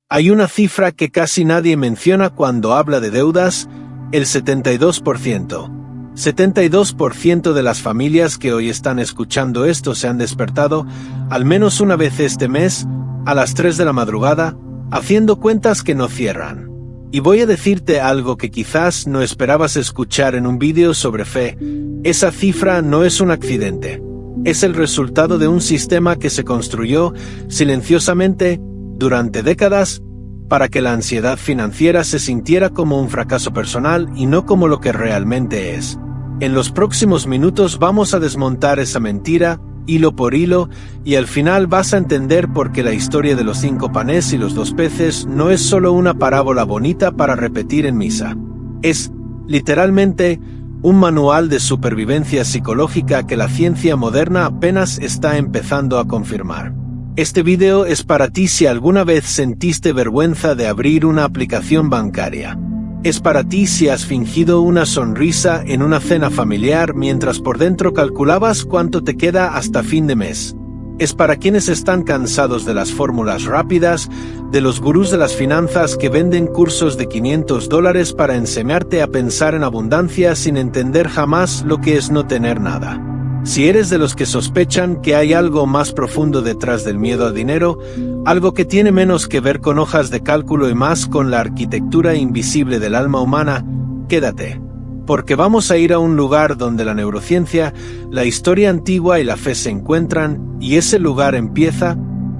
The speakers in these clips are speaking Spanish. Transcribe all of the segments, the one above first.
Hay una cifra que casi nadie menciona cuando habla de deudas: el 72%. 72% de las familias que hoy están escuchando esto se han despertado, al menos una vez este mes, a las 3 de la madrugada, haciendo cuentas que no cierran. Y voy a decirte algo que quizás no esperabas escuchar en un vídeo sobre fe: esa cifra no es un accidente. Es el resultado de un sistema que se construyó silenciosamente durante décadas para que la ansiedad financiera se sintiera como un fracaso personal y no como lo que realmente es. En los próximos minutos vamos a desmontar esa mentira, hilo por hilo, y al final vas a entender por qué la historia de los 5 panes y los 2 peces no es solo una parábola bonita para repetir en misa. Es, literalmente, un manual de supervivencia psicológica que la ciencia moderna apenas está empezando a confirmar. Este video es para ti si alguna vez sentiste vergüenza de abrir una aplicación bancaria. Es para ti si has fingido una sonrisa en una cena familiar mientras por dentro calculabas cuánto te queda hasta fin de mes. Es para quienes están cansados de las fórmulas rápidas, de los gurús de las finanzas que venden cursos de $500 para enseñarte a pensar en abundancia sin entender jamás lo que es no tener nada. Si eres de los que sospechan que hay algo más profundo detrás del miedo al dinero, algo que tiene menos que ver con hojas de cálculo y más con la arquitectura invisible del alma humana, quédate. Porque vamos a ir a un lugar donde la neurociencia, la historia antigua y la fe se encuentran, y ese lugar empieza,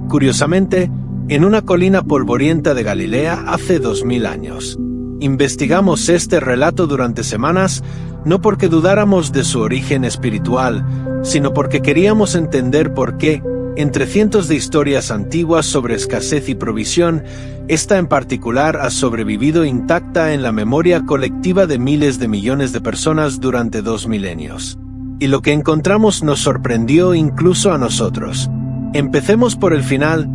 curiosamente, en una colina polvorienta de Galilea hace 2000 años. Investigamos este relato durante semanas, no porque dudáramos de su origen espiritual, sino porque queríamos entender por qué, entre cientos de historias antiguas sobre escasez y provisión, esta en particular ha sobrevivido intacta en la memoria colectiva de miles de millones de personas durante 2 milenios. Y lo que encontramos nos sorprendió incluso a nosotros. Empecemos por el final,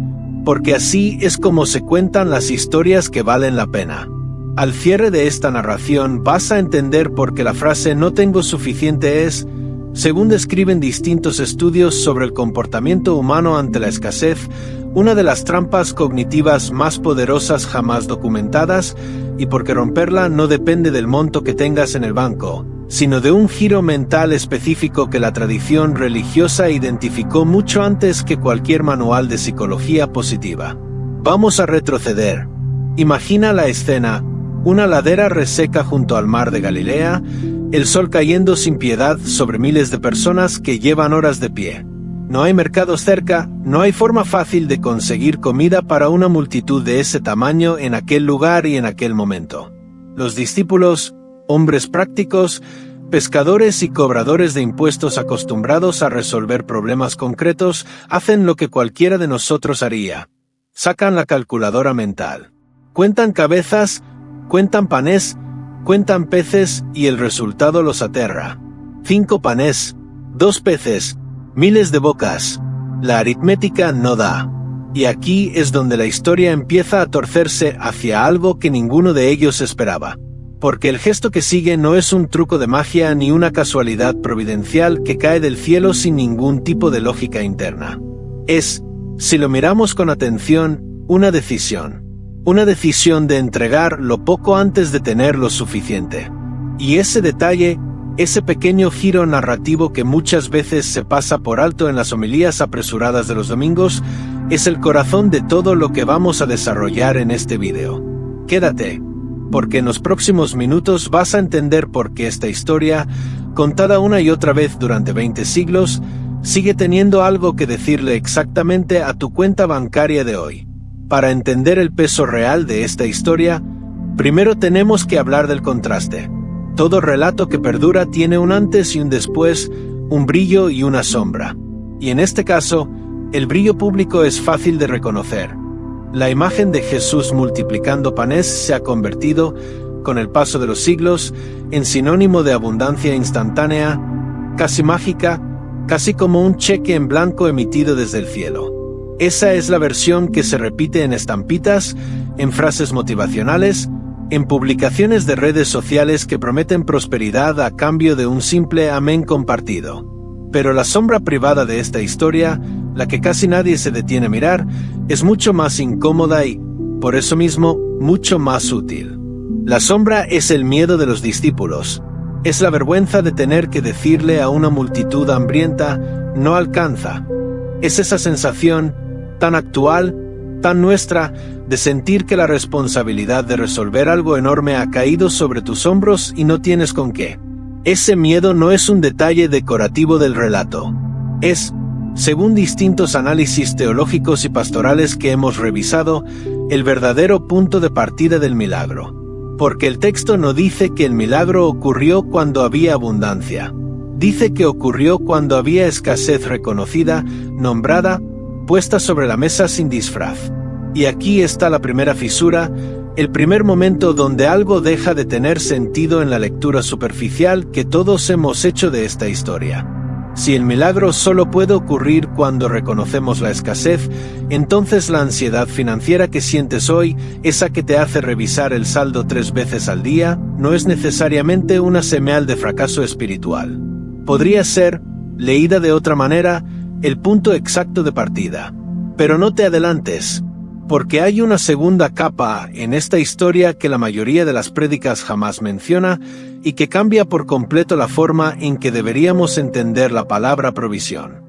porque así es como se cuentan las historias que valen la pena. Al cierre de esta narración vas a entender por qué la frase "no tengo suficiente" es, según describen distintos estudios sobre el comportamiento humano ante la escasez, una de las trampas cognitivas más poderosas jamás documentadas, y porque romperla no depende del monto que tengas en el banco, sino de un giro mental específico que la tradición religiosa identificó mucho antes que cualquier manual de psicología positiva. Vamos a retroceder. Imagina la escena: una ladera reseca junto al mar de Galilea, el sol cayendo sin piedad sobre miles de personas que llevan horas de pie. No hay mercados cerca, no hay forma fácil de conseguir comida para una multitud de ese tamaño en aquel lugar y en aquel momento. Los discípulos, hombres prácticos, pescadores y cobradores de impuestos acostumbrados a resolver problemas concretos, hacen lo que cualquiera de nosotros haría. Sacan la calculadora mental. Cuentan cabezas, cuentan panes, cuentan peces y el resultado los aterra. 5 panes, 2 peces, miles de bocas. La aritmética no da. Y aquí es donde la historia empieza a torcerse hacia algo que ninguno de ellos esperaba. Porque el gesto que sigue no es un truco de magia ni una casualidad providencial que cae del cielo sin ningún tipo de lógica interna. Es, si lo miramos con atención, una decisión. Una decisión de entregar lo poco antes de tener lo suficiente. Y ese detalle, ese pequeño giro narrativo que muchas veces se pasa por alto en las homilías apresuradas de los domingos, es el corazón de todo lo que vamos a desarrollar en este video. Quédate, porque en los próximos minutos vas a entender por qué esta historia, contada una y otra vez durante 20 siglos, sigue teniendo algo que decirle exactamente a tu cuenta bancaria de hoy. Para entender el peso real de esta historia, primero tenemos que hablar del contraste. Todo relato que perdura tiene un antes y un después, un brillo y una sombra. Y en este caso, el brillo público es fácil de reconocer. La imagen de Jesús multiplicando panes se ha convertido, con el paso de los siglos, en sinónimo de abundancia instantánea, casi mágica, casi como un cheque en blanco emitido desde el cielo. Esa es la versión que se repite en estampitas, en frases motivacionales, en publicaciones de redes sociales que prometen prosperidad a cambio de un simple amén compartido. Pero la sombra privada de esta historia, la que casi nadie se detiene a mirar, es mucho más incómoda y, por eso mismo, mucho más útil. La sombra es el miedo de los discípulos. Es la vergüenza de tener que decirle a una multitud hambrienta, no alcanza. Es esa sensación tan actual, tan nuestra, de sentir que la responsabilidad de resolver algo enorme ha caído sobre tus hombros y no tienes con qué. Ese miedo no es un detalle decorativo del relato. Es, según distintos análisis teológicos y pastorales que hemos revisado, el verdadero punto de partida del milagro. Porque el texto no dice que el milagro ocurrió cuando había abundancia. Dice que ocurrió cuando había escasez reconocida, nombrada, puesta sobre la mesa sin disfraz. Y aquí está la primera fisura, el primer momento donde algo deja de tener sentido en la lectura superficial que todos hemos hecho de esta historia. Si el milagro solo puede ocurrir cuando reconocemos la escasez, entonces la ansiedad financiera que sientes hoy, esa que te hace revisar el saldo 3 veces al día, no es necesariamente una señal de fracaso espiritual. Podría ser, leída de otra manera, el punto exacto de partida. Pero no te adelantes, porque hay una segunda capa en esta historia que la mayoría de las prédicas jamás menciona y que cambia por completo la forma en que deberíamos entender la palabra provisión.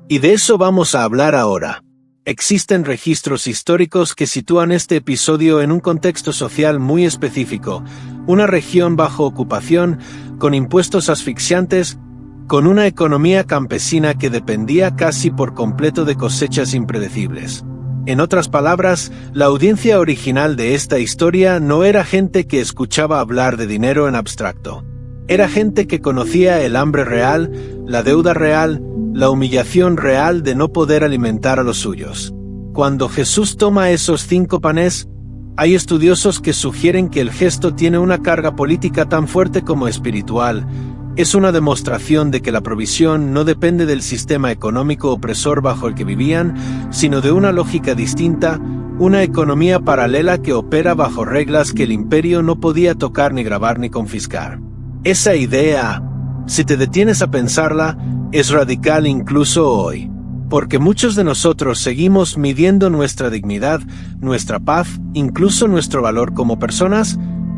Y de eso vamos a hablar ahora. Existen registros históricos que sitúan este episodio en un contexto social muy específico, una región bajo ocupación, con impuestos asfixiantes, con una economía campesina que dependía casi por completo de cosechas impredecibles. En otras palabras, la audiencia original de esta historia no era gente que escuchaba hablar de dinero en abstracto. Era gente que conocía el hambre real, la deuda real, la humillación real de no poder alimentar a los suyos. Cuando Jesús toma esos 5 panes, hay estudiosos que sugieren que el gesto tiene una carga política tan fuerte como espiritual. Es una demostración de que la provisión no depende del sistema económico opresor bajo el que vivían, sino de una lógica distinta, una economía paralela que opera bajo reglas que el imperio no podía tocar ni grabar ni confiscar. Esa idea, si te detienes a pensarla, es radical incluso hoy, porque muchos de nosotros seguimos midiendo nuestra dignidad, nuestra paz, incluso nuestro valor como personas,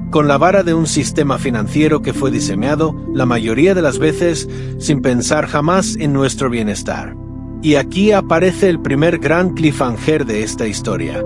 con la vara de un sistema financiero que fue diseñado, la mayoría de las veces, sin pensar jamás en nuestro bienestar. Y aquí aparece el primer gran cliffhanger de esta historia.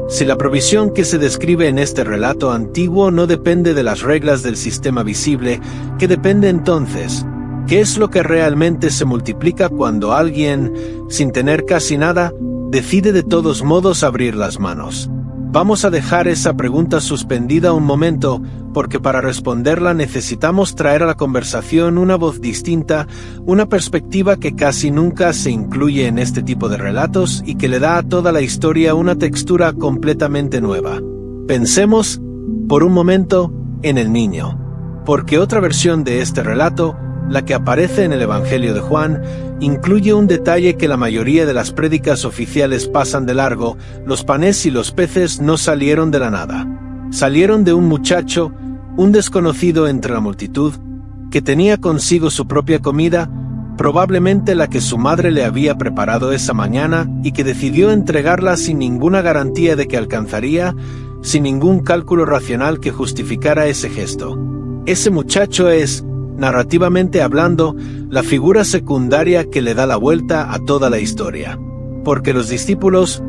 Si la provisión que se describe en este relato antiguo no depende de las reglas del sistema visible, ¿qué depende entonces? ¿Qué es lo que realmente se multiplica cuando alguien, sin tener casi nada, decide de todos modos abrir las manos? Vamos a dejar esa pregunta suspendida un momento, porque para responderla necesitamos traer a la conversación una voz distinta, una perspectiva que casi nunca se incluye en este tipo de relatos y que le da a toda la historia una textura completamente nueva. Pensemos, por un momento, en el niño. Porque otra versión de este relato, la que aparece en el Evangelio de Juan, incluye un detalle que la mayoría de las prédicas oficiales pasan de largo: los panes y los peces no salieron de la nada. Salieron de un muchacho, un desconocido entre la multitud, que tenía consigo su propia comida, probablemente la que su madre le había preparado esa mañana y que decidió entregarla sin ninguna garantía de que alcanzaría, sin ningún cálculo racional que justificara ese gesto. Ese muchacho es, narrativamente hablando, la figura secundaria que le da la vuelta a toda la historia. Porque los discípulos,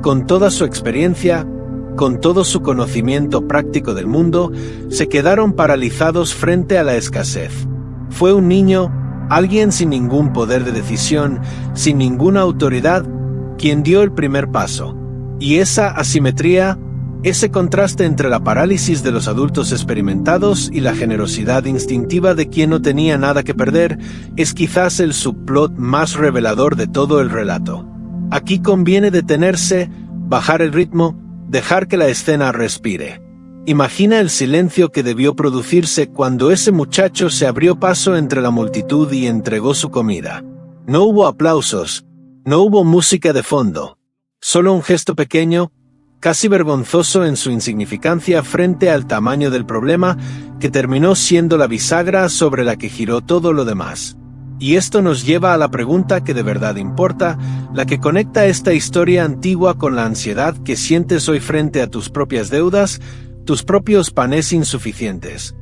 con toda su experiencia, con todo su conocimiento práctico del mundo, se quedaron paralizados frente a la escasez. Fue un niño, alguien sin ningún poder de decisión, sin ninguna autoridad, quien dio el primer paso. Y esa asimetría, ese contraste entre la parálisis de los adultos experimentados y la generosidad instintiva de quien no tenía nada que perder, es quizás el subplot más revelador de todo el relato. Aquí conviene detenerse, bajar el ritmo, dejar que la escena respire. Imagina el silencio que debió producirse cuando ese muchacho se abrió paso entre la multitud y entregó su comida. No hubo aplausos, no hubo música de fondo, solo un gesto pequeño, casi vergonzoso en su insignificancia frente al tamaño del problema, que terminó siendo la bisagra sobre la que giró todo lo demás. Y esto nos lleva a la pregunta que de verdad importa, la que conecta esta historia antigua con la ansiedad que sientes hoy frente a tus propias deudas, tus propios panes insuficientes.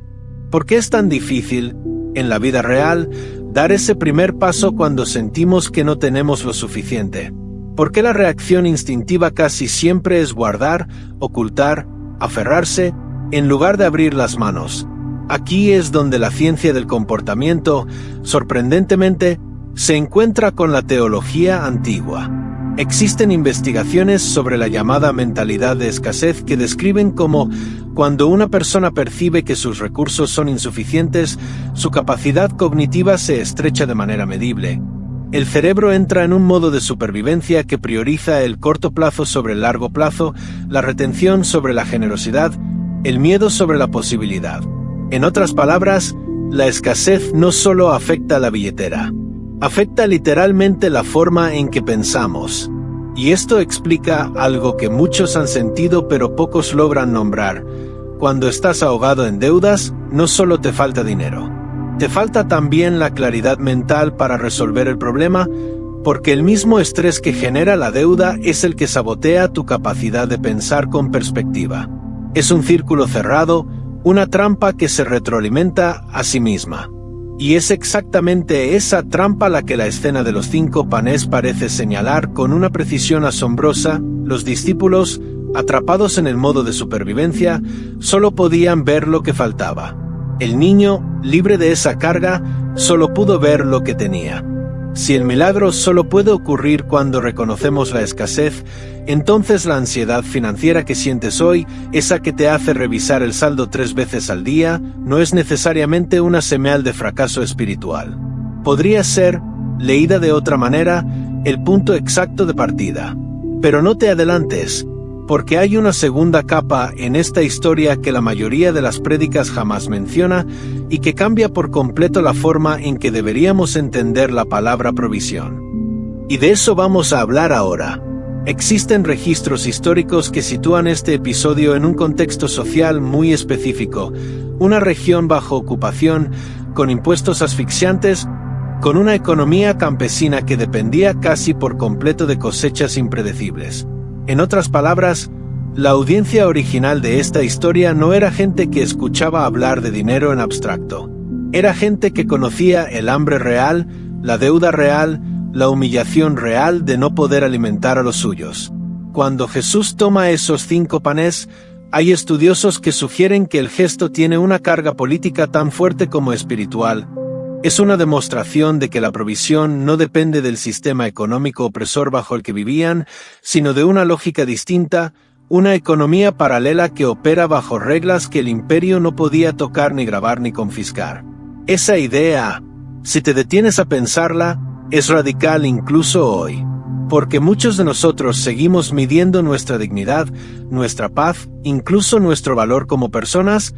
¿Por qué es tan difícil, en la vida real, dar ese primer paso cuando sentimos que no tenemos lo suficiente? ¿Por qué la reacción instintiva casi siempre es guardar, ocultar, aferrarse, en lugar de abrir las manos? Aquí es donde la ciencia del comportamiento, sorprendentemente, se encuentra con la teología antigua. Existen investigaciones sobre la llamada mentalidad de escasez que describen cómo, cuando una persona percibe que sus recursos son insuficientes, su capacidad cognitiva se estrecha de manera medible. El cerebro entra en un modo de supervivencia que prioriza el corto plazo sobre el largo plazo, la retención sobre la generosidad, el miedo sobre la posibilidad. En otras palabras, la escasez no solo afecta a la billetera, afecta literalmente la forma en que pensamos. Y esto explica algo que muchos han sentido pero pocos logran nombrar. Cuando estás ahogado en deudas, no solo te falta dinero. Te falta también la claridad mental para resolver el problema, porque el mismo estrés que genera la deuda es el que sabotea tu capacidad de pensar con perspectiva. Es un círculo cerrado, una trampa que se retroalimenta a sí misma. Y es exactamente esa trampa la que la escena de los 5 panes parece señalar con una precisión asombrosa. Los discípulos, atrapados en el modo de supervivencia, solo podían ver lo que faltaba. El niño, libre de esa carga, solo pudo ver lo que tenía. Si el milagro solo puede ocurrir cuando reconocemos la escasez, entonces la ansiedad financiera que sientes hoy, esa que te hace revisar el saldo 3 veces al día, no es necesariamente una señal de fracaso espiritual. Podría ser, leída de otra manera, el punto exacto de partida. Pero no te adelantes, porque hay una segunda capa en esta historia que la mayoría de las prédicas jamás menciona y que cambia por completo la forma en que deberíamos entender la palabra provisión. Y de eso vamos a hablar ahora. Existen registros históricos que sitúan este episodio en un contexto social muy específico, una región bajo ocupación, con impuestos asfixiantes, con una economía campesina que dependía casi por completo de cosechas impredecibles. En otras palabras, la audiencia original de esta historia no era gente que escuchaba hablar de dinero en abstracto. Era gente que conocía el hambre real, la deuda real, la humillación real de no poder alimentar a los suyos. Cuando Jesús toma esos 5 panes, hay estudiosos que sugieren que el gesto tiene una carga política tan fuerte como espiritual. Es una demostración de que la provisión no depende del sistema económico opresor bajo el que vivían, sino de una lógica distinta, una economía paralela que opera bajo reglas que el imperio no podía tocar ni grabar ni confiscar. Esa idea, si te detienes a pensarla, es radical incluso hoy, porque muchos de nosotros seguimos midiendo nuestra dignidad, nuestra paz, incluso nuestro valor como personas,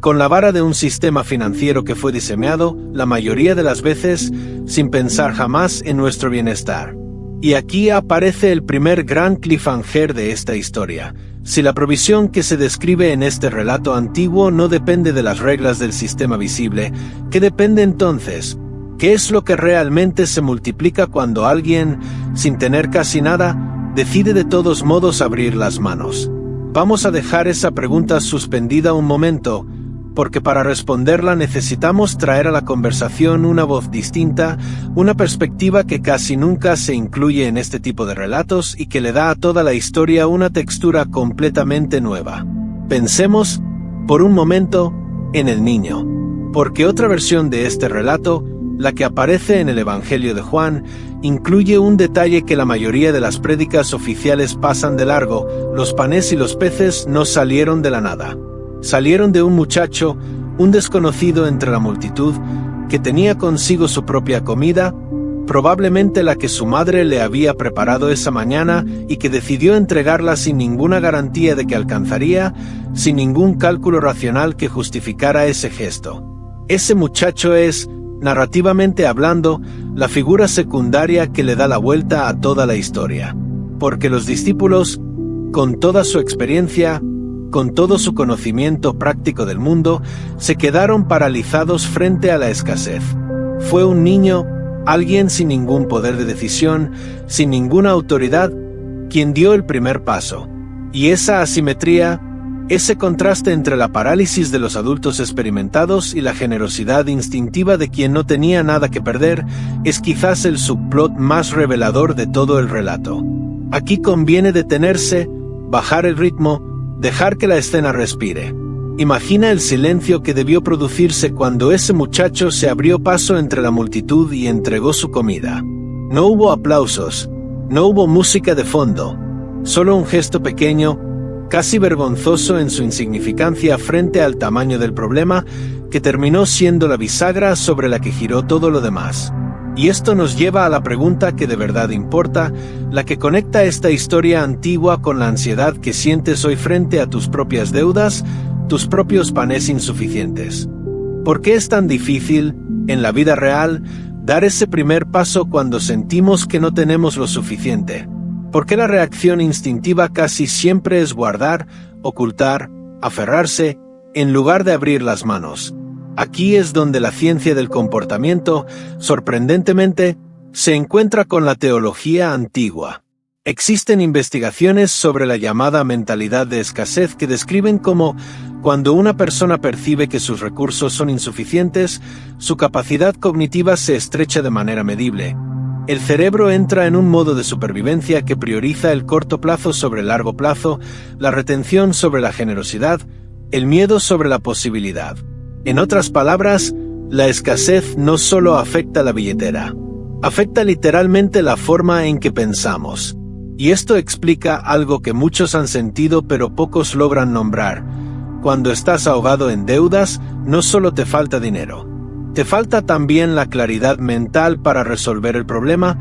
con la vara de un sistema financiero que fue diseñado, la mayoría de las veces, sin pensar jamás en nuestro bienestar. Y aquí aparece el primer gran cliffhanger de esta historia. Si la provisión que se describe en este relato antiguo no depende de las reglas del sistema visible, ¿qué depende entonces? ¿Qué es lo que realmente se multiplica cuando alguien, sin tener casi nada, decide de todos modos abrir las manos? Vamos a dejar esa pregunta suspendida un momento, porque para responderla necesitamos traer a la conversación una voz distinta, una perspectiva que casi nunca se incluye en este tipo de relatos y que le da a toda la historia una textura completamente nueva. Pensemos, por un momento, en el niño, porque otra versión de este relato, la que aparece en el Evangelio de Juan, incluye un detalle que la mayoría de las prédicas oficiales pasan de largo: los panes y los peces no salieron de la nada. Salieron de un muchacho, un desconocido entre la multitud, que tenía consigo su propia comida, probablemente la que su madre le había preparado esa mañana y que decidió entregarla sin ninguna garantía de que alcanzaría, sin ningún cálculo racional que justificara ese gesto. Ese muchacho es, narrativamente hablando, la figura secundaria que le da la vuelta a toda la historia. Porque los discípulos, con toda su experiencia, con todo su conocimiento práctico del mundo, se quedaron paralizados frente a la escasez. Fue un niño, alguien sin ningún poder de decisión, sin ninguna autoridad, quien dio el primer paso. Y esa asimetría, ese contraste entre la parálisis de los adultos experimentados y la generosidad instintiva de quien no tenía nada que perder, es quizás el subplot más revelador de todo el relato. Aquí conviene detenerse, bajar el ritmo, dejar que la escena respire. Imagina el silencio que debió producirse cuando ese muchacho se abrió paso entre la multitud y entregó su comida. No hubo aplausos, no hubo música de fondo, solo un gesto pequeño, casi vergonzoso en su insignificancia frente al tamaño del problema, que terminó siendo la bisagra sobre la que giró todo lo demás. Y esto nos lleva a la pregunta que de verdad importa, la que conecta esta historia antigua con la ansiedad que sientes hoy frente a tus propias deudas, tus propios panes insuficientes. ¿Por qué es tan difícil, en la vida real, dar ese primer paso cuando sentimos que no tenemos lo suficiente? ¿Por qué la reacción instintiva casi siempre es guardar, ocultar, aferrarse, en lugar de abrir las manos? Aquí es donde la ciencia del comportamiento, sorprendentemente, se encuentra con la teología antigua. Existen investigaciones sobre la llamada mentalidad de escasez que describen cómo, cuando una persona percibe que sus recursos son insuficientes, su capacidad cognitiva se estrecha de manera medible. El cerebro entra en un modo de supervivencia que prioriza el corto plazo sobre el largo plazo, la retención sobre la generosidad, el miedo sobre la posibilidad. En otras palabras, la escasez no solo afecta la billetera, afecta literalmente la forma en que pensamos. Y esto explica algo que muchos han sentido pero pocos logran nombrar. Cuando estás ahogado en deudas, no solo te falta dinero. Te falta también la claridad mental para resolver el problema,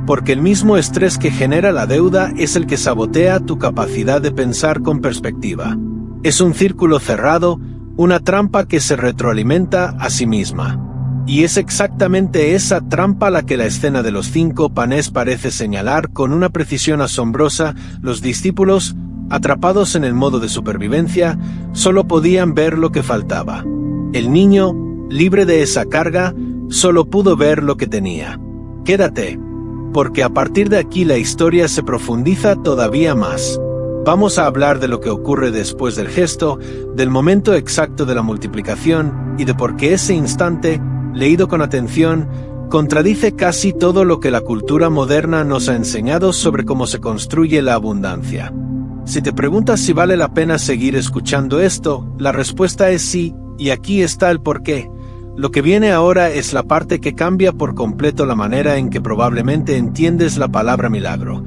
porque el mismo estrés que genera la deuda es el que sabotea tu capacidad de pensar con perspectiva. Es un círculo cerrado, una trampa que se retroalimenta a sí misma. Y es exactamente esa trampa la que la escena de los 5 panes parece señalar con una precisión asombrosa. Los discípulos, atrapados en el modo de supervivencia, solo podían ver lo que faltaba. El niño, libre de esa carga, solo pudo ver lo que tenía. Quédate, porque a partir de aquí la historia se profundiza todavía más. Vamos a hablar de lo que ocurre después del gesto, del momento exacto de la multiplicación y de por qué ese instante, leído con atención, contradice casi todo lo que la cultura moderna nos ha enseñado sobre cómo se construye la abundancia. Si te preguntas si vale la pena seguir escuchando esto, la respuesta es sí, y aquí está el porqué. Lo que viene ahora es la parte que cambia por completo la manera en que probablemente entiendes la palabra milagro.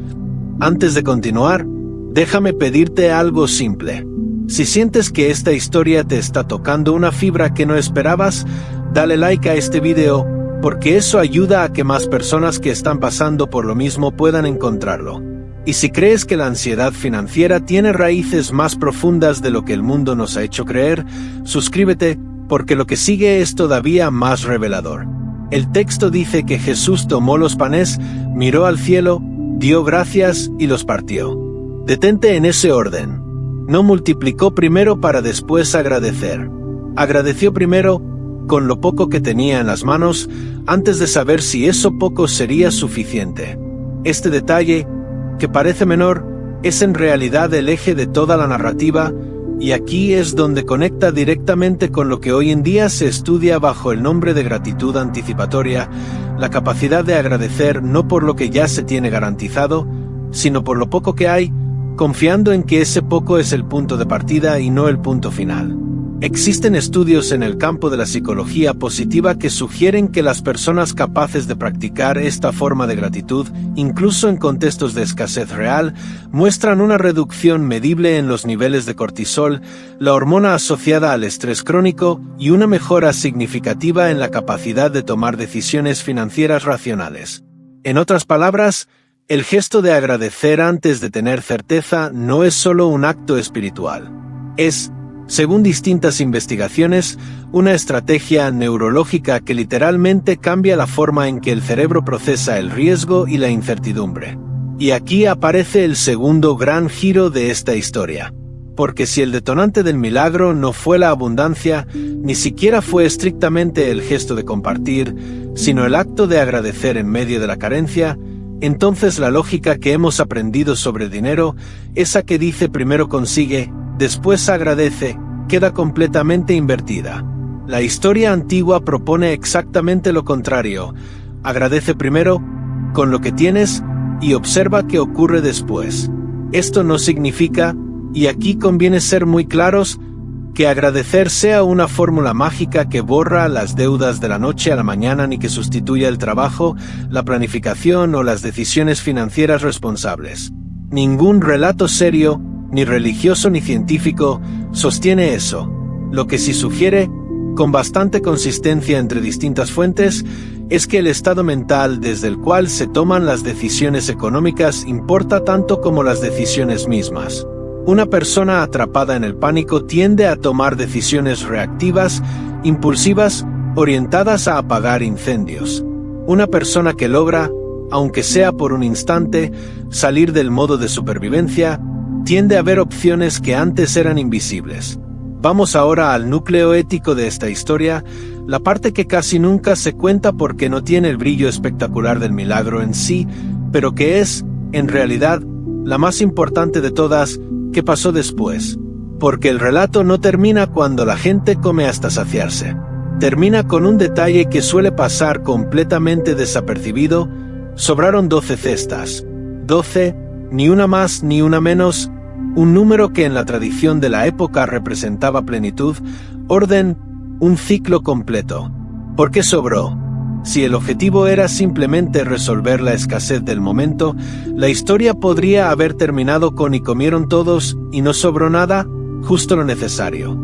Antes de continuar, déjame pedirte algo simple. Si sientes que esta historia te está tocando una fibra que no esperabas, dale like a este video, porque eso ayuda a que más personas que están pasando por lo mismo puedan encontrarlo. Y si crees que la ansiedad financiera tiene raíces más profundas de lo que el mundo nos ha hecho creer, suscríbete, porque lo que sigue es todavía más revelador. El texto dice que Jesús tomó los panes, miró al cielo, dio gracias y los partió. Detente en ese orden. No multiplicó primero para después agradecer. Agradeció primero, con lo poco que tenía en las manos, antes de saber si eso poco sería suficiente. Este detalle, que parece menor, es en realidad el eje de toda la narrativa, y aquí es donde conecta directamente con lo que hoy en día se estudia bajo el nombre de gratitud anticipatoria, la capacidad de agradecer no por lo que ya se tiene garantizado, sino por lo poco que hay, confiando en que ese poco es el punto de partida y no el punto final. Existen estudios en el campo de la psicología positiva que sugieren que las personas capaces de practicar esta forma de gratitud, incluso en contextos de escasez real, muestran una reducción medible en los niveles de cortisol, la hormona asociada al estrés crónico, y una mejora significativa en la capacidad de tomar decisiones financieras racionales. En otras palabras, el gesto de agradecer antes de tener certeza no es solo un acto espiritual. Es, según distintas investigaciones, una estrategia neurológica que literalmente cambia la forma en que el cerebro procesa el riesgo y la incertidumbre. Y aquí aparece el segundo gran giro de esta historia. Porque si el detonante del milagro no fue la abundancia, ni siquiera fue estrictamente el gesto de compartir, sino el acto de agradecer en medio de la carencia, entonces la lógica que hemos aprendido sobre dinero, esa que dice primero consigue, después agradece, queda completamente invertida. La historia antigua propone exactamente lo contrario. Agradece primero, con lo que tienes, y observa qué ocurre después. Esto no significa, y aquí conviene ser muy claros, que agradecer sea una fórmula mágica que borra las deudas de la noche a la mañana ni que sustituya el trabajo, la planificación o las decisiones financieras responsables. Ningún relato serio, ni religioso ni científico, sostiene eso. Lo que sí sugiere, con bastante consistencia entre distintas fuentes, es que el estado mental desde el cual se toman las decisiones económicas importa tanto como las decisiones mismas. Una persona atrapada en el pánico tiende a tomar decisiones reactivas, impulsivas, orientadas a apagar incendios. Una persona que logra, aunque sea por un instante, salir del modo de supervivencia, tiende a ver opciones que antes eran invisibles. Vamos ahora al núcleo ético de esta historia, la parte que casi nunca se cuenta porque no tiene el brillo espectacular del milagro en sí, pero que es, en realidad, la más importante de todas. ¿Qué pasó después? Porque el relato no termina cuando la gente come hasta saciarse. Termina con un detalle que suele pasar completamente desapercibido. Sobraron 12 cestas. 12, ni una más ni una menos, un número que en la tradición de la época representaba plenitud, orden, un ciclo completo. ¿Por qué sobró? Si el objetivo era simplemente resolver la escasez del momento, la historia podría haber terminado con "y comieron todos, y no sobró nada", justo lo necesario.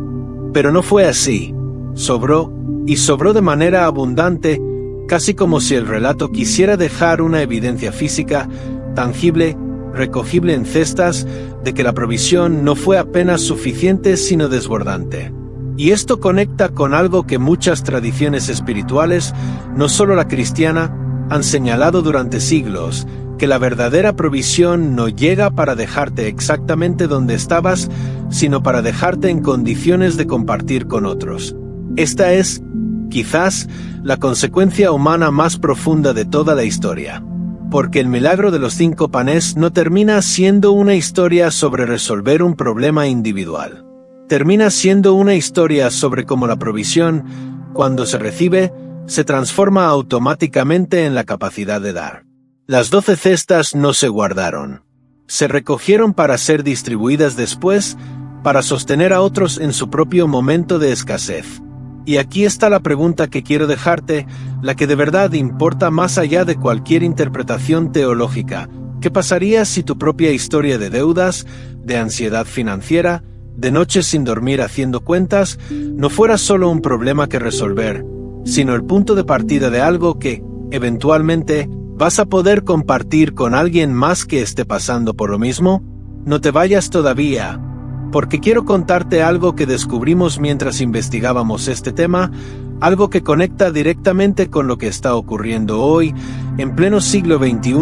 Pero no fue así. Sobró, y sobró de manera abundante, casi como si el relato quisiera dejar una evidencia física, tangible, recogible en cestas, de que la provisión no fue apenas suficiente sino desbordante. Y esto conecta con algo que muchas tradiciones espirituales, no solo la cristiana, han señalado durante siglos, que la verdadera provisión no llega para dejarte exactamente donde estabas, sino para dejarte en condiciones de compartir con otros. Esta es, quizás, la consecuencia humana más profunda de toda la historia. Porque el milagro de los 5 panes no termina siendo una historia sobre resolver un problema individual. Termina siendo una historia sobre cómo la provisión, cuando se recibe, se transforma automáticamente en la capacidad de dar. Las 12 cestas no se guardaron. Se recogieron para ser distribuidas después, para sostener a otros en su propio momento de escasez. Y aquí está la pregunta que quiero dejarte, la que de verdad importa más allá de cualquier interpretación teológica. ¿Qué pasaría si tu propia historia de deudas, de ansiedad financiera, de noches sin dormir haciendo cuentas, no fuera solo un problema que resolver, sino el punto de partida de algo que, eventualmente, vas a poder compartir con alguien más que esté pasando por lo mismo? No te vayas todavía, porque quiero contarte algo que descubrimos mientras investigábamos este tema, algo que conecta directamente con lo que está ocurriendo hoy, en pleno siglo XXI,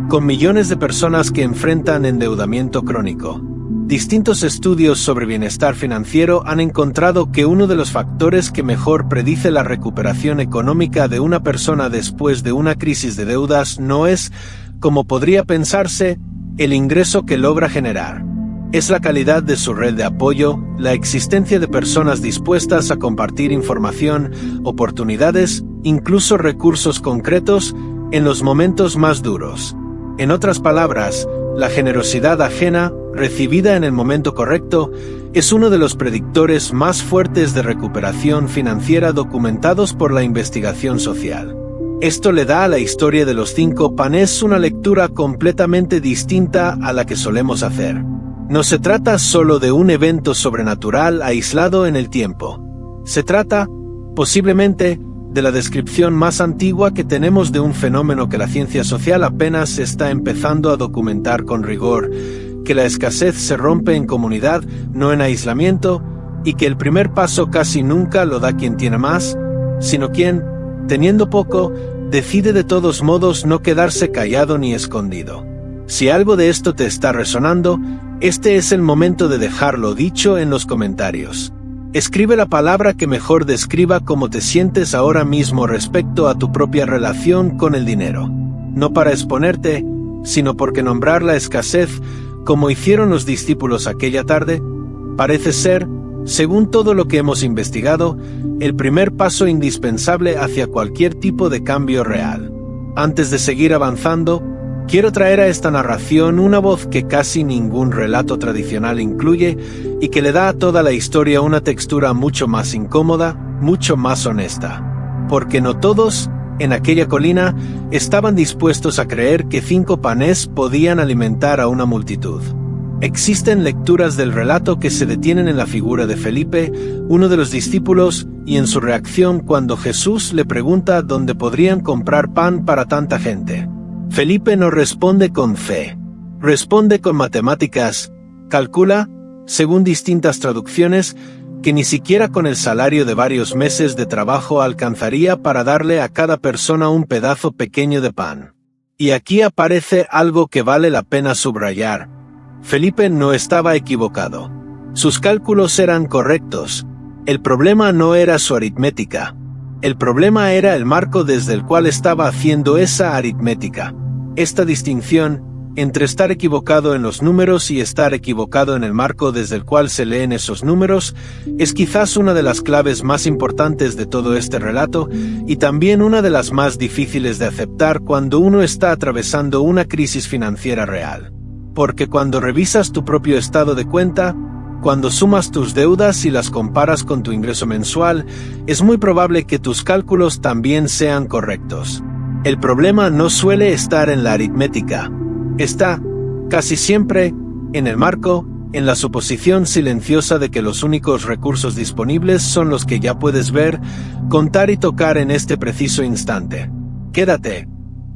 con millones de personas que enfrentan endeudamiento crónico. Distintos estudios sobre bienestar financiero han encontrado que uno de los factores que mejor predice la recuperación económica de una persona después de una crisis de deudas no es, como podría pensarse, el ingreso que logra generar. Es la calidad de su red de apoyo, la existencia de personas dispuestas a compartir información, oportunidades, incluso recursos concretos, en los momentos más duros. En otras palabras, la generosidad ajena, recibida en el momento correcto, es uno de los predictores más fuertes de recuperación financiera documentados por la investigación social. Esto le da a la historia de los 5 panes una lectura completamente distinta a la que solemos hacer. No se trata solo de un evento sobrenatural aislado en el tiempo. Se trata, posiblemente, de la descripción más antigua que tenemos de un fenómeno que la ciencia social apenas está empezando a documentar con rigor, que la escasez se rompe en comunidad, no en aislamiento, y que el primer paso casi nunca lo da quien tiene más, sino quien, teniendo poco, decide de todos modos no quedarse callado ni escondido. Si algo de esto te está resonando, este es el momento de dejarlo dicho en los comentarios. Escribe la palabra que mejor describa cómo te sientes ahora mismo respecto a tu propia relación con el dinero. No para exponerte, sino porque nombrar la escasez, como hicieron los discípulos aquella tarde, parece ser, según todo lo que hemos investigado, el primer paso indispensable hacia cualquier tipo de cambio real. Antes de seguir avanzando, quiero traer a esta narración una voz que casi ningún relato tradicional incluye y que le da a toda la historia una textura mucho más incómoda, mucho más honesta. Porque no todos, en aquella colina, estaban dispuestos a creer que 5 panes podían alimentar a una multitud. Existen lecturas del relato que se detienen en la figura de Felipe, uno de los discípulos, y en su reacción cuando Jesús le pregunta dónde podrían comprar pan para tanta gente. Felipe no responde con fe, responde con matemáticas, calcula, según distintas traducciones, que ni siquiera con el salario de varios meses de trabajo alcanzaría para darle a cada persona un pedazo pequeño de pan. Y aquí aparece algo que vale la pena subrayar. Felipe no estaba equivocado. Sus cálculos eran correctos. El problema no era su aritmética. El problema era el marco desde el cual estaba haciendo esa aritmética. Esta distinción entre estar equivocado en los números y estar equivocado en el marco desde el cual se leen esos números es quizás una de las claves más importantes de todo este relato y también una de las más difíciles de aceptar cuando uno está atravesando una crisis financiera real. Porque cuando revisas tu propio estado de cuenta, cuando sumas tus deudas y las comparas con tu ingreso mensual, es muy probable que tus cálculos también sean correctos. El problema no suele estar en la aritmética. Está, casi siempre, en el marco, en la suposición silenciosa de que los únicos recursos disponibles son los que ya puedes ver, contar y tocar en este preciso instante. Quédate,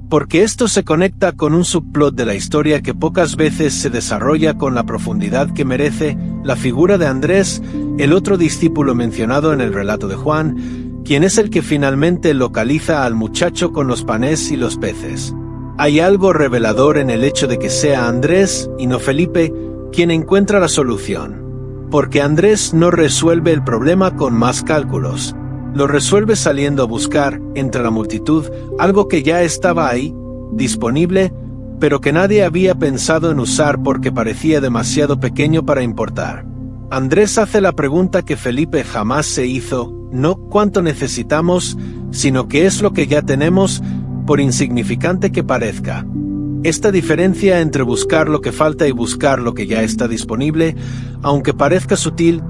porque esto se conecta con un subplot de la historia que pocas veces se desarrolla con la profundidad que merece la figura de Andrés, el otro discípulo mencionado en el relato de Juan, quien es el que finalmente localiza al muchacho con los panes y los peces. Hay algo revelador en el hecho de que sea Andrés, y no Felipe, quien encuentra la solución. Porque Andrés no resuelve el problema con más cálculos. Lo resuelve saliendo a buscar, entre la multitud, algo que ya estaba ahí, disponible, pero que nadie había pensado en usar porque parecía demasiado pequeño para importar. Andrés hace la pregunta que Felipe jamás se hizo, no cuánto necesitamos, sino qué es lo que ya tenemos, por insignificante que parezca. Esta diferencia entre buscar lo que falta y buscar lo que ya está disponible, aunque parezca sutil,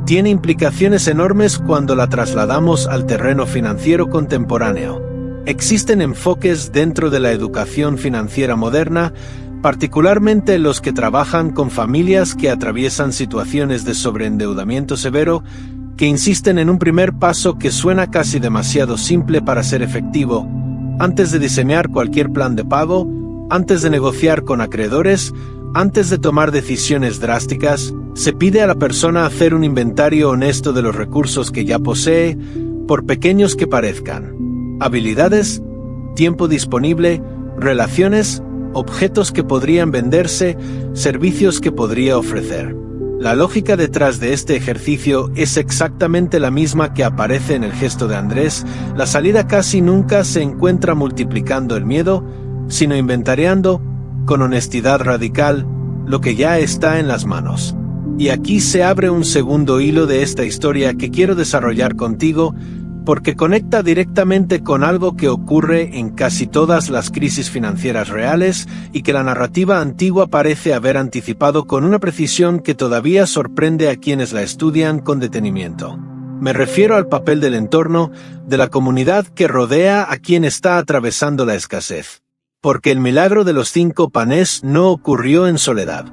tiene implicaciones enormes cuando la trasladamos al terreno financiero contemporáneo. Existen enfoques dentro de la educación financiera moderna, particularmente los que trabajan con familias que atraviesan situaciones de sobreendeudamiento severo, que insisten en un primer paso que suena casi demasiado simple para ser efectivo. Antes de diseñar cualquier plan de pago, antes de negociar con acreedores, antes de tomar decisiones drásticas, se pide a la persona hacer un inventario honesto de los recursos que ya posee, por pequeños que parezcan. Habilidades, tiempo disponible, relaciones, objetos que podrían venderse, servicios que podría ofrecer. La lógica detrás de este ejercicio es exactamente la misma que aparece en el gesto de Andrés. La salida casi nunca se encuentra multiplicando el miedo, sino inventariando, con honestidad radical, lo que ya está en las manos. Y aquí se abre un segundo hilo de esta historia que quiero desarrollar contigo, porque conecta directamente con algo que ocurre en casi todas las crisis financieras reales y que la narrativa antigua parece haber anticipado con una precisión que todavía sorprende a quienes la estudian con detenimiento. Me refiero al papel del entorno, de la comunidad que rodea a quien está atravesando la escasez. Porque el milagro de los 5 panes no ocurrió en soledad.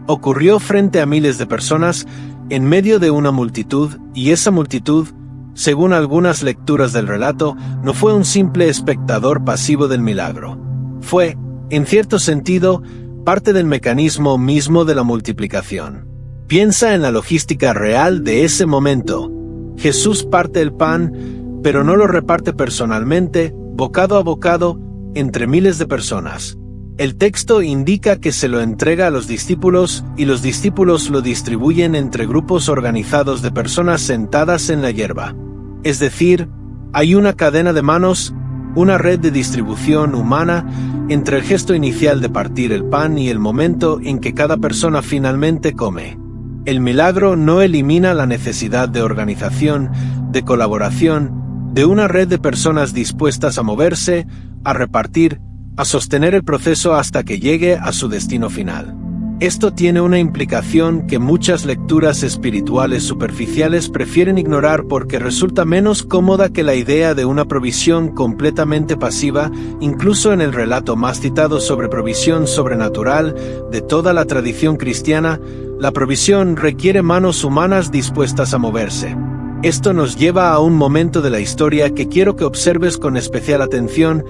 Ocurrió frente a miles de personas, en medio de una multitud, y esa multitud, según algunas lecturas del relato, no fue un simple espectador pasivo del milagro. Fue, en cierto sentido, parte del mecanismo mismo de la multiplicación. Piensa en la logística real de ese momento. Jesús parte el pan, pero no lo reparte personalmente, bocado a bocado, entre miles de personas. El texto indica que se lo entrega a los discípulos y los discípulos lo distribuyen entre grupos organizados de personas sentadas en la hierba. Es decir, hay una cadena de manos, una red de distribución humana entre el gesto inicial de partir el pan y el momento en que cada persona finalmente come. El milagro no elimina la necesidad de organización, de colaboración, de una red de personas dispuestas a moverse, a repartir, a sostener el proceso hasta que llegue a su destino final. Esto tiene una implicación que muchas lecturas espirituales superficiales prefieren ignorar porque resulta menos cómoda que la idea de una provisión completamente pasiva, incluso en el relato más citado sobre provisión sobrenatural de toda la tradición cristiana. La provisión requiere manos humanas dispuestas a moverse. Esto nos lleva a un momento de la historia que quiero que observes con especial atención,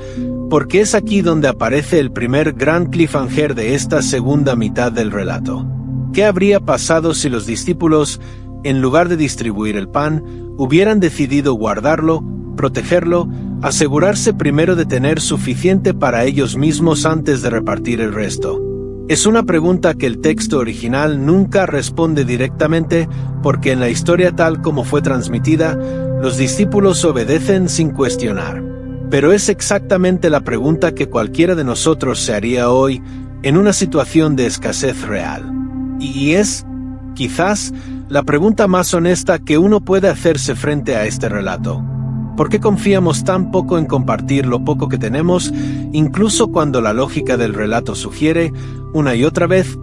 porque es aquí donde aparece el primer gran cliffhanger de esta segunda mitad del relato. ¿Qué habría pasado si los discípulos, en lugar de distribuir el pan, hubieran decidido guardarlo, protegerlo, asegurarse primero de tener suficiente para ellos mismos antes de repartir el resto? Es una pregunta que el texto original nunca responde directamente, porque en la historia tal como fue transmitida, los discípulos obedecen sin cuestionar. Pero es exactamente la pregunta que cualquiera de nosotros se haría hoy en una situación de escasez real. Y es, quizás, la pregunta más honesta que uno puede hacerse frente a este relato. ¿Por qué confiamos tan poco en compartir lo poco que tenemos, incluso cuando la lógica del relato sugiere, una y otra vez,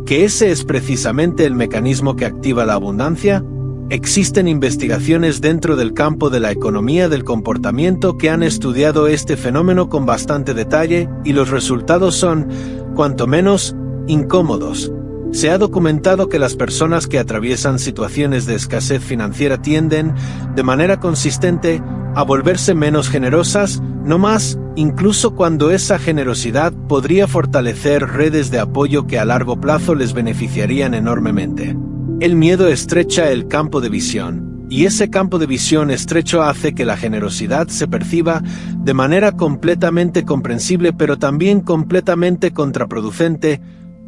que ese es precisamente el mecanismo que activa la abundancia? Existen investigaciones dentro del campo de la economía del comportamiento que han estudiado este fenómeno con bastante detalle y los resultados son, cuanto menos, incómodos. Se ha documentado que las personas que atraviesan situaciones de escasez financiera tienden, de manera consistente, a volverse menos generosas, no más, incluso cuando esa generosidad podría fortalecer redes de apoyo que a largo plazo les beneficiarían enormemente. El miedo estrecha el campo de visión, y ese campo de visión estrecho hace que la generosidad se perciba de manera completamente comprensible pero también completamente contraproducente,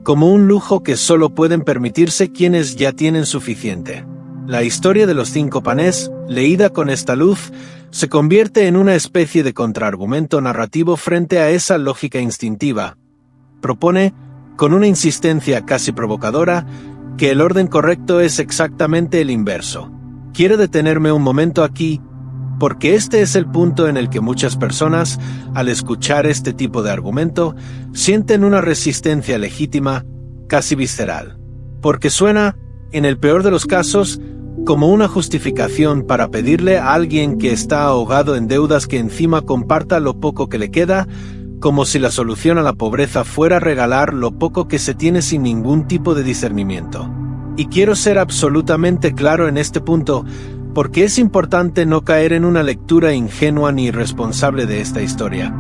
como un lujo que solo pueden permitirse quienes ya tienen suficiente. La historia de los 5 panes, leída con esta luz, se convierte en una especie de contraargumento narrativo frente a esa lógica instintiva. Propone, con una insistencia casi provocadora, que el orden correcto es exactamente el inverso. Quiero detenerme un momento aquí, porque este es el punto en el que muchas personas, al escuchar este tipo de argumento, sienten una resistencia legítima, casi visceral. Porque suena, en el peor de los casos, como una justificación para pedirle a alguien que está ahogado en deudas que encima comparta lo poco que le queda, como si la solución a la pobreza fuera regalar lo poco que se tiene sin ningún tipo de discernimiento. Y quiero ser absolutamente claro en este punto, porque es importante no caer en una lectura ingenua ni irresponsable de esta historia.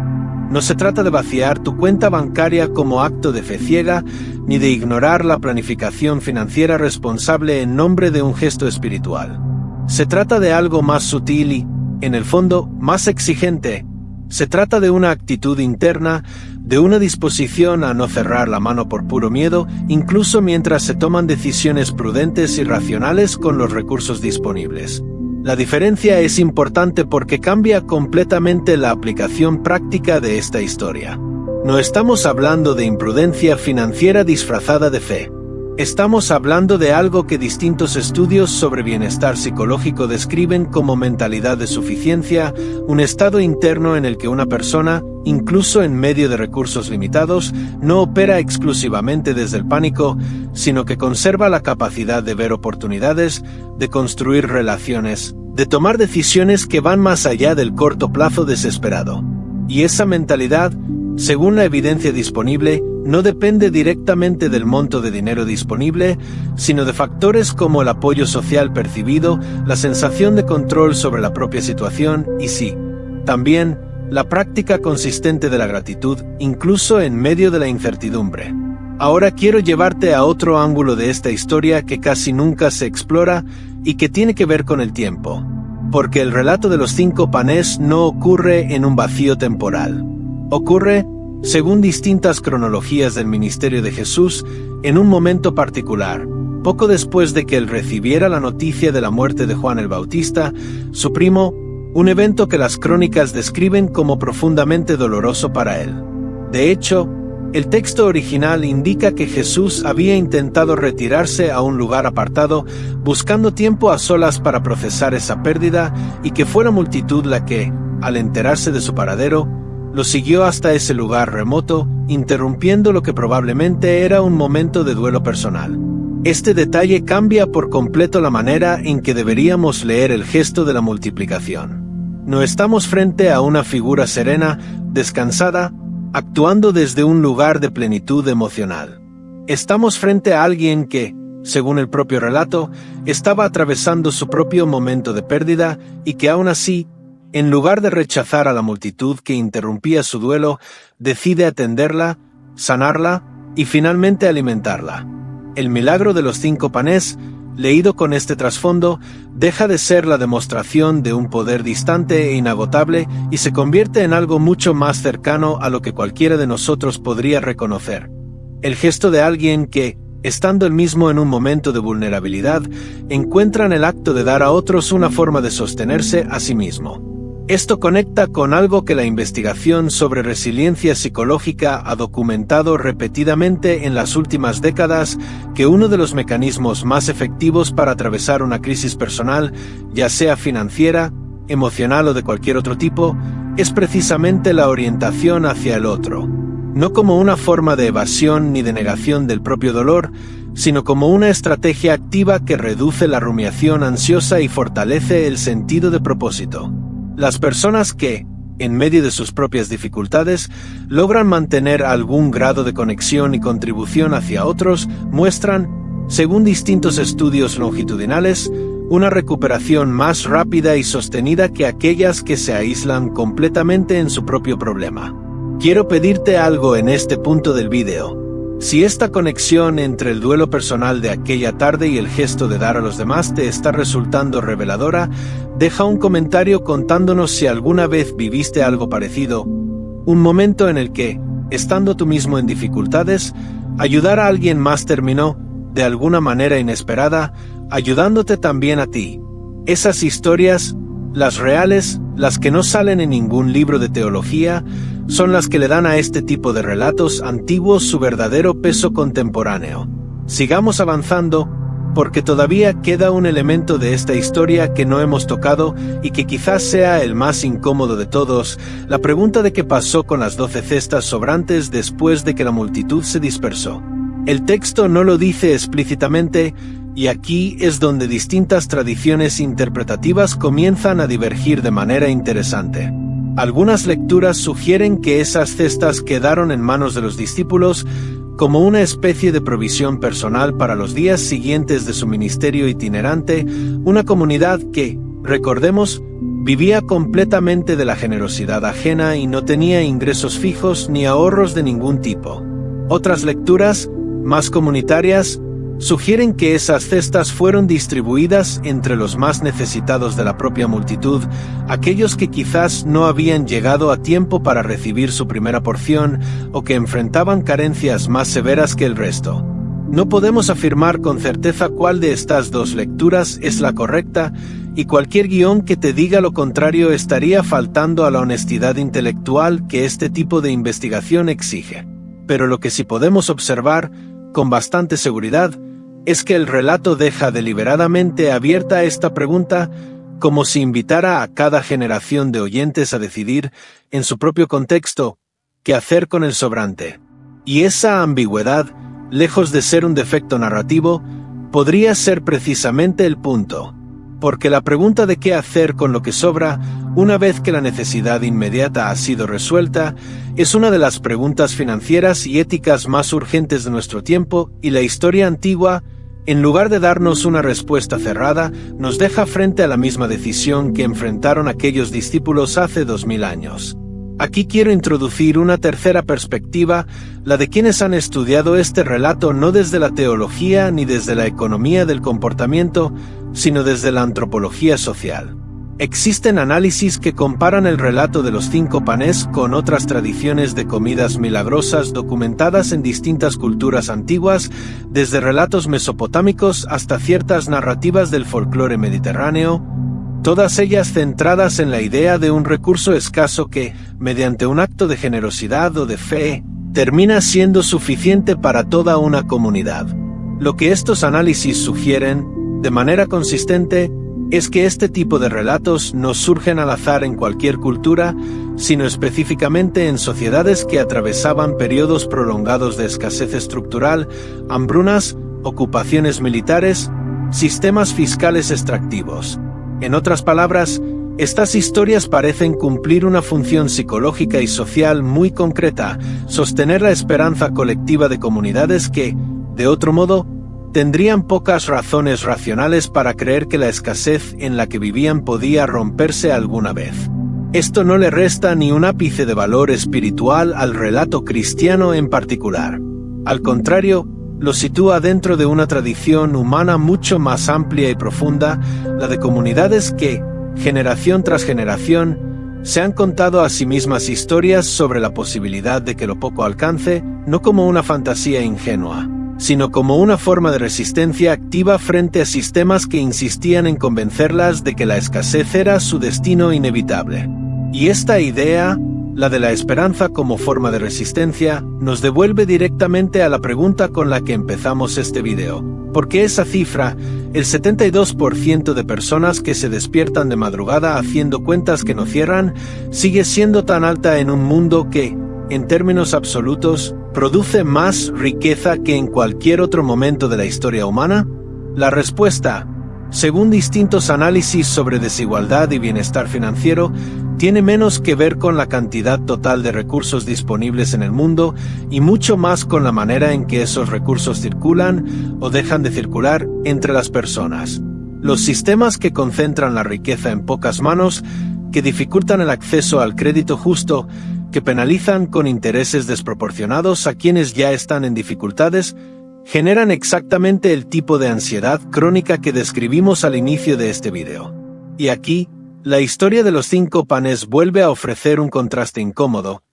No se trata de vaciar tu cuenta bancaria como acto de fe ciega, ni de ignorar la planificación financiera responsable en nombre de un gesto espiritual. Se trata de algo más sutil y, en el fondo, más exigente. Se trata de una actitud interna, de una disposición a no cerrar la mano por puro miedo, incluso mientras se toman decisiones prudentes y racionales con los recursos disponibles. La diferencia es importante porque cambia completamente la aplicación práctica de esta historia. No estamos hablando de imprudencia financiera disfrazada de fe. Estamos hablando de algo que distintos estudios sobre bienestar psicológico describen como mentalidad de suficiencia, un estado interno en el que una persona, incluso en medio de recursos limitados, no opera exclusivamente desde el pánico, sino que conserva la capacidad de ver oportunidades, de construir relaciones, de tomar decisiones que van más allá del corto plazo desesperado. Y esa mentalidad, según la evidencia disponible, no depende directamente del monto de dinero disponible, sino de factores como el apoyo social percibido, la sensación de control sobre la propia situación y sí, también, la práctica consistente de la gratitud, incluso en medio de la incertidumbre. Ahora quiero llevarte a otro ángulo de esta historia que casi nunca se explora y que tiene que ver con el tiempo. Porque el relato de los 5 panes no ocurre en un vacío temporal. Ocurre, según distintas cronologías del ministerio de Jesús, en un momento particular. Poco después de que él recibiera la noticia de la muerte de Juan el Bautista, su primo, un evento que las crónicas describen como profundamente doloroso para él. De hecho, el texto original indica que Jesús había intentado retirarse a un lugar apartado, buscando tiempo a solas para procesar esa pérdida, y que fue la multitud la que, al enterarse de su paradero, lo siguió hasta ese lugar remoto, interrumpiendo lo que probablemente era un momento de duelo personal. Este detalle cambia por completo la manera en que deberíamos leer el gesto de la multiplicación. No estamos frente a una figura serena, descansada, actuando desde un lugar de plenitud emocional. Estamos frente a alguien que, según el propio relato, estaba atravesando su propio momento de pérdida y que aún así, en lugar de rechazar a la multitud que interrumpía su duelo, decide atenderla, sanarla y finalmente alimentarla. El milagro de los 5 panes, leído con este trasfondo, deja de ser la demostración de un poder distante e inagotable y se convierte en algo mucho más cercano a lo que cualquiera de nosotros podría reconocer. El gesto de alguien que, estando él mismo en un momento de vulnerabilidad, encuentra en el acto de dar a otros una forma de sostenerse a sí mismo. Esto conecta con algo que la investigación sobre resiliencia psicológica ha documentado repetidamente en las últimas décadas, que uno de los mecanismos más efectivos para atravesar una crisis personal, ya sea financiera, emocional o de cualquier otro tipo, es precisamente la orientación hacia el otro. No como una forma de evasión ni de negación del propio dolor, sino como una estrategia activa que reduce la rumiación ansiosa y fortalece el sentido de propósito. Las personas que, en medio de sus propias dificultades, logran mantener algún grado de conexión y contribución hacia otros, muestran, según distintos estudios longitudinales, una recuperación más rápida y sostenida que aquellas que se aíslan completamente en su propio problema. Quiero pedirte algo en este punto del vídeo. Si esta conexión entre el duelo personal de aquella tarde y el gesto de dar a los demás te está resultando reveladora, deja un comentario contándonos si alguna vez viviste algo parecido, un momento en el que, estando tú mismo en dificultades, ayudar a alguien más terminó, de alguna manera inesperada, ayudándote también a ti. Esas historias, las reales, las que no salen en ningún libro de teología, son las que le dan a este tipo de relatos antiguos su verdadero peso contemporáneo. Sigamos avanzando, porque todavía queda un elemento de esta historia que no hemos tocado y que quizás sea el más incómodo de todos, la pregunta de qué pasó con las 12 cestas sobrantes después de que la multitud se dispersó. El texto no lo dice explícitamente, y aquí es donde distintas tradiciones interpretativas comienzan a divergir de manera interesante. Algunas lecturas sugieren que esas cestas quedaron en manos de los discípulos como una especie de provisión personal para los días siguientes de su ministerio itinerante, una comunidad que, recordemos, vivía completamente de la generosidad ajena y no tenía ingresos fijos ni ahorros de ningún tipo. Otras lecturas, más comunitarias, sugieren que esas cestas fueron distribuidas entre los más necesitados de la propia multitud, aquellos que quizás no habían llegado a tiempo para recibir su primera porción o que enfrentaban carencias más severas que el resto. No podemos afirmar con certeza cuál de estas dos lecturas es la correcta, y cualquier guión que te diga lo contrario estaría faltando a la honestidad intelectual que este tipo de investigación exige. Pero lo que sí podemos observar, con bastante seguridad, es que el relato deja deliberadamente abierta esta pregunta, como si invitara a cada generación de oyentes a decidir, en su propio contexto, qué hacer con el sobrante. Y esa ambigüedad, lejos de ser un defecto narrativo, podría ser precisamente el punto. Porque la pregunta de qué hacer con lo que sobra, una vez que la necesidad inmediata ha sido resuelta, es una de las preguntas financieras y éticas más urgentes de nuestro tiempo, y la historia antigua, en lugar de darnos una respuesta cerrada, nos deja frente a la misma decisión que enfrentaron aquellos discípulos hace 2000 años. Aquí quiero introducir una tercera perspectiva, la de quienes han estudiado este relato no desde la teología ni desde la economía del comportamiento, sino desde la antropología social. Existen análisis que comparan el relato de los 5 panes con otras tradiciones de comidas milagrosas documentadas en distintas culturas antiguas, desde relatos mesopotámicos hasta ciertas narrativas del folclore mediterráneo, todas ellas centradas en la idea de un recurso escaso que, mediante un acto de generosidad o de fe, termina siendo suficiente para toda una comunidad. Lo que estos análisis sugieren, de manera consistente, es que este tipo de relatos no surgen al azar en cualquier cultura, sino específicamente en sociedades que atravesaban periodos prolongados de escasez estructural, hambrunas, ocupaciones militares, sistemas fiscales extractivos. En otras palabras, estas historias parecen cumplir una función psicológica y social muy concreta, sostener la esperanza colectiva de comunidades que, de otro modo, tendrían pocas razones racionales para creer que la escasez en la que vivían podía romperse alguna vez. Esto no le resta ni un ápice de valor espiritual al relato cristiano en particular. Al contrario, lo sitúa dentro de una tradición humana mucho más amplia y profunda, la de comunidades que, generación tras generación, se han contado a sí mismas historias sobre la posibilidad de que lo poco alcance, no como una fantasía ingenua, sino como una forma de resistencia activa frente a sistemas que insistían en convencerlas de que la escasez era su destino inevitable. Y esta idea, la de la esperanza como forma de resistencia, nos devuelve directamente a la pregunta con la que empezamos este video. ¿Por qué esa cifra, el 72% de personas que se despiertan de madrugada haciendo cuentas que no cierran, sigue siendo tan alta en un mundo que, en términos absolutos, produce más riqueza que en cualquier otro momento de la historia humana? La respuesta, según distintos análisis sobre desigualdad y bienestar financiero, tiene menos que ver con la cantidad total de recursos disponibles en el mundo y mucho más con la manera en que esos recursos circulan o dejan de circular entre las personas. Los sistemas que concentran la riqueza en pocas manos, que dificultan el acceso al crédito justo, que penalizan con intereses desproporcionados a quienes ya están en dificultades, generan exactamente el tipo de ansiedad crónica que describimos al inicio de este video. Y aquí, la historia de los 5 panes vuelve a ofrecer un contraste incómodo.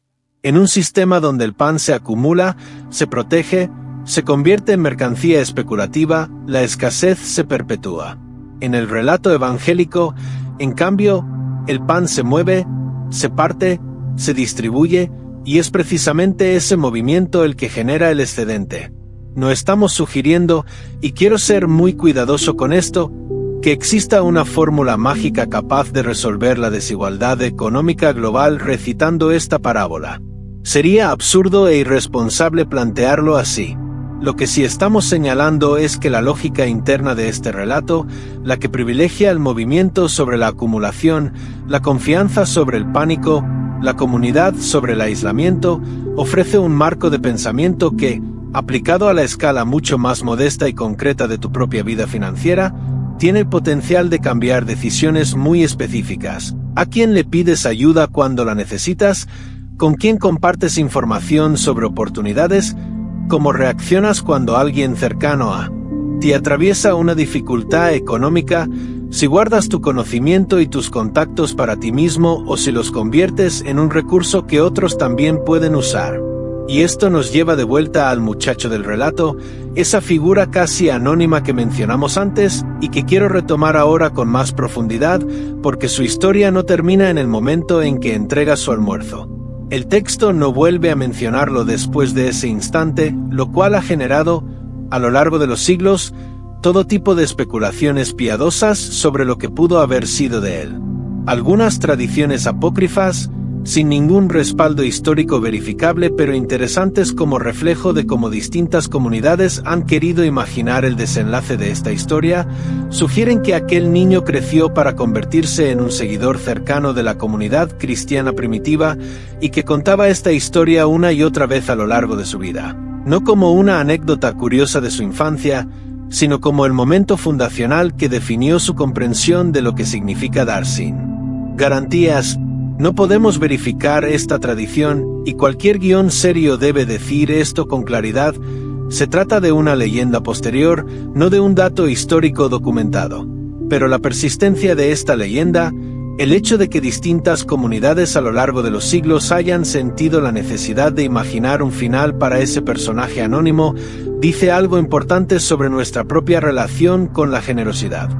En un sistema donde el pan se acumula, se protege, se convierte en mercancía especulativa, la escasez se perpetúa. En el relato evangélico, en cambio, el pan se mueve, se parte, se distribuye, y es precisamente ese movimiento el que genera el excedente. No estamos sugiriendo, y quiero ser muy cuidadoso con esto, que exista una fórmula mágica capaz de resolver la desigualdad económica global recitando esta parábola. Sería absurdo e irresponsable plantearlo así. Lo que sí estamos señalando es que la lógica interna de este relato, la que privilegia el movimiento sobre la acumulación, la confianza sobre el pánico, la comunidad sobre el aislamiento, ofrece un marco de pensamiento que, aplicado a la escala mucho más modesta y concreta de tu propia vida financiera, tiene el potencial de cambiar decisiones muy específicas. ¿A quién le pides ayuda cuando la necesitas? ¿Con quién compartes información sobre oportunidades? ¿Cómo reaccionas cuando alguien cercano a ti atraviesa una dificultad económica? Si guardas tu conocimiento y tus contactos para ti mismo o si los conviertes en un recurso que otros también pueden usar. Y esto nos lleva de vuelta al muchacho del relato, esa figura casi anónima que mencionamos antes y que quiero retomar ahora con más profundidad porque su historia no termina en el momento en que entrega su almuerzo. El texto no vuelve a mencionarlo después de ese instante, lo cual ha generado, a lo largo de los siglos, todo tipo de especulaciones piadosas sobre lo que pudo haber sido de él. Algunas tradiciones apócrifas, sin ningún respaldo histórico verificable pero interesantes como reflejo de cómo distintas comunidades han querido imaginar el desenlace de esta historia, sugieren que aquel niño creció para convertirse en un seguidor cercano de la comunidad cristiana primitiva y que contaba esta historia una y otra vez a lo largo de su vida, no como una anécdota curiosa de su infancia, sino como el momento fundacional que definió su comprensión de lo que significa dar sin garantías. No podemos verificar esta tradición, y cualquier guión serio debe decir esto con claridad. Se trata de una leyenda posterior, no de un dato histórico documentado. Pero la persistencia de esta leyenda, el hecho de que distintas comunidades a lo largo de los siglos hayan sentido la necesidad de imaginar un final para ese personaje anónimo, dice algo importante sobre nuestra propia relación con la generosidad.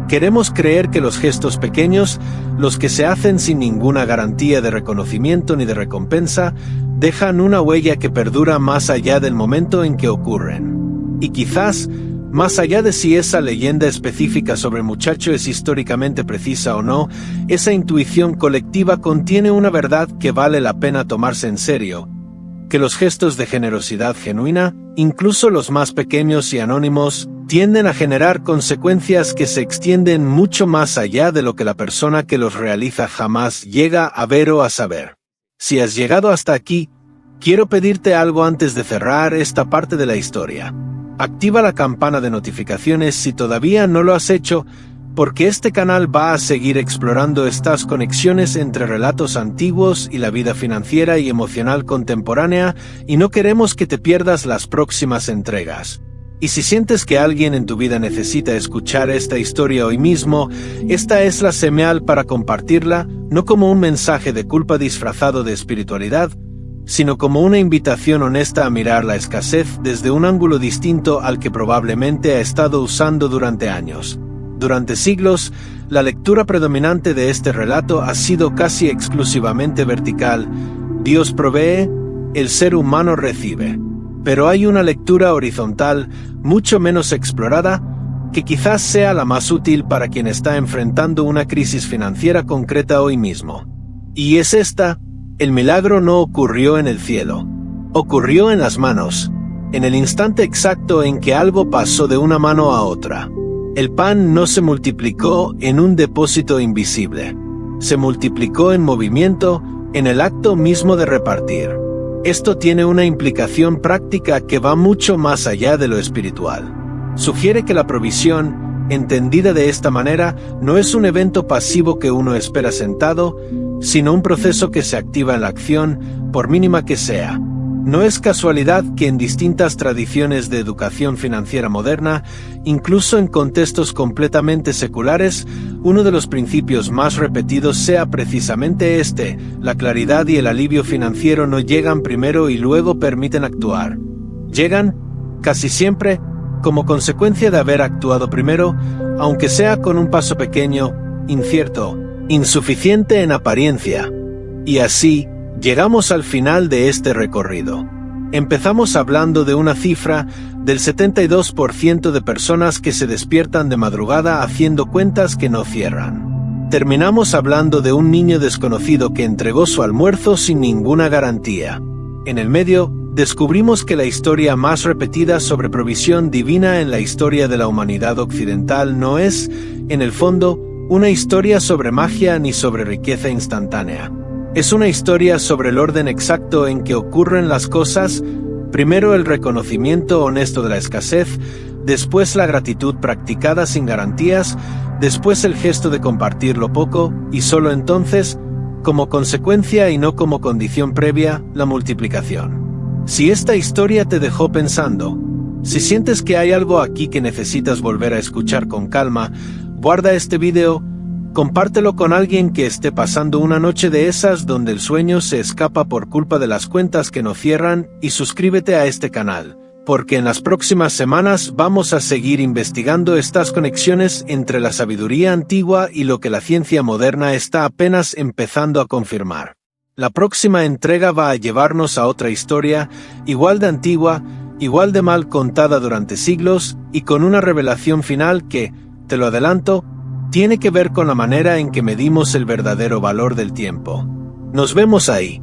Queremos creer que los gestos pequeños, los que se hacen sin ninguna garantía de reconocimiento ni de recompensa, dejan una huella que perdura más allá del momento en que ocurren. Y quizás, más allá de si esa leyenda específica sobre el muchacho es históricamente precisa o no, esa intuición colectiva contiene una verdad que vale la pena tomarse en serio, que los gestos de generosidad genuina, incluso los más pequeños y anónimos, tienden a generar consecuencias que se extienden mucho más allá de lo que la persona que los realiza jamás llega a ver o a saber. Si has llegado hasta aquí, quiero pedirte algo antes de cerrar esta parte de la historia. Activa la campana de notificaciones si todavía no lo has hecho, porque este canal va a seguir explorando estas conexiones entre relatos antiguos y la vida financiera y emocional contemporánea, y no queremos que te pierdas las próximas entregas. Y si sientes que alguien en tu vida necesita escuchar esta historia hoy mismo, esta es la señal para compartirla, no como un mensaje de culpa disfrazado de espiritualidad, sino como una invitación honesta a mirar la escasez desde un ángulo distinto al que probablemente ha estado usando durante años. Durante siglos, la lectura predominante de este relato ha sido casi exclusivamente vertical. Dios provee, el ser humano recibe. Pero hay una lectura horizontal, mucho menos explorada, que quizás sea la más útil para quien está enfrentando una crisis financiera concreta hoy mismo. Y es esta: el milagro no ocurrió en el cielo. Ocurrió en las manos, en el instante exacto en que algo pasó de una mano a otra. El pan no se multiplicó en un depósito invisible. Se multiplicó en movimiento, en el acto mismo de repartir. Esto tiene una implicación práctica que va mucho más allá de lo espiritual. Sugiere que la provisión, entendida de esta manera, no es un evento pasivo que uno espera sentado, sino un proceso que se activa en la acción, por mínima que sea. No es casualidad que en distintas tradiciones de educación financiera moderna, incluso en contextos completamente seculares, uno de los principios más repetidos sea precisamente este: la claridad y el alivio financiero no llegan primero y luego permiten actuar. Llegan, casi siempre, como consecuencia de haber actuado primero, aunque sea con un paso pequeño, incierto, insuficiente en apariencia. Y así, llegamos al final de este recorrido. Empezamos hablando de una cifra del 72% de personas que se despiertan de madrugada haciendo cuentas que no cierran. Terminamos hablando de un niño desconocido que entregó su almuerzo sin ninguna garantía. En el medio, descubrimos que la historia más repetida sobre provisión divina en la historia de la humanidad occidental no es, en el fondo, una historia sobre magia ni sobre riqueza instantánea. Es una historia sobre el orden exacto en que ocurren las cosas: primero el reconocimiento honesto de la escasez, después la gratitud practicada sin garantías, después el gesto de compartir lo poco, y solo entonces, como consecuencia y no como condición previa, la multiplicación. Si esta historia te dejó pensando, si sientes que hay algo aquí que necesitas volver a escuchar con calma, guarda este video, compártelo con alguien que esté pasando una noche de esas donde el sueño se escapa por culpa de las cuentas que no cierran, y suscríbete a este canal, porque en las próximas semanas vamos a seguir investigando estas conexiones entre la sabiduría antigua y lo que la ciencia moderna está apenas empezando a confirmar. La próxima entrega va a llevarnos a otra historia, igual de antigua, igual de mal contada durante siglos, y con una revelación final que, te lo adelanto, tiene que ver con la manera en que medimos el verdadero valor del tiempo. Nos vemos ahí.